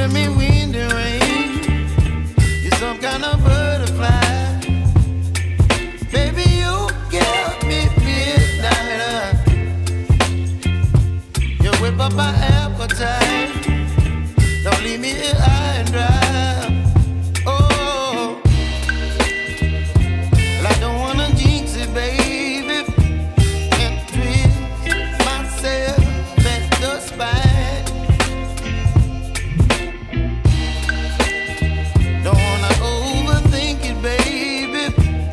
giving me wind and rain. You're some kind of butterfly. Baby, you give me midnight. You whip up my appetite. Don't leave me here high and dry. Oh, well, I don't wanna jinx it, baby, and twist myself at the spine. Don't wanna overthink it, baby.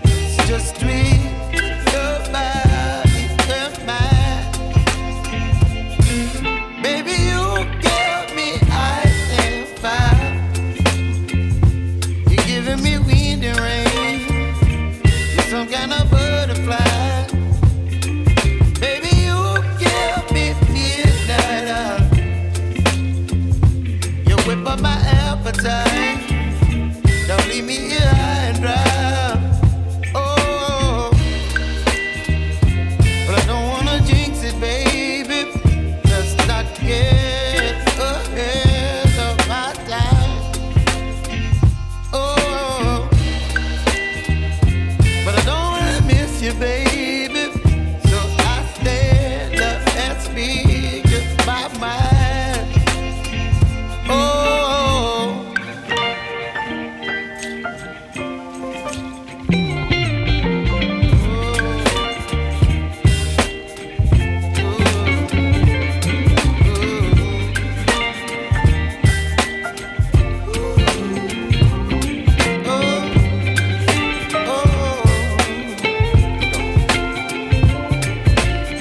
It's just twist your body and mine. Baby, you give me ice and fire. You're giving me wind and rain. You're some kind of butterfly. Baby, you give me midnight. You whip up my appetite. Don't leave me here high and dry. Oh, but I don't wanna jinx it, baby. Let's not get ahead of my time. Oh, but I don't wanna miss you, baby. So I stand up and speak my mind. Oh.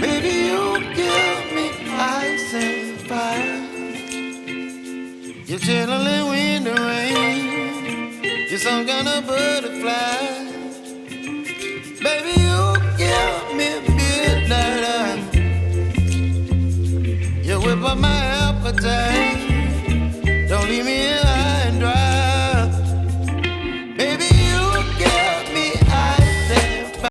Baby, you give me ice and fire. You're chilling wind and rain. You're some kind of butterfly. Baby, you give me midnight. You whip up my appetite.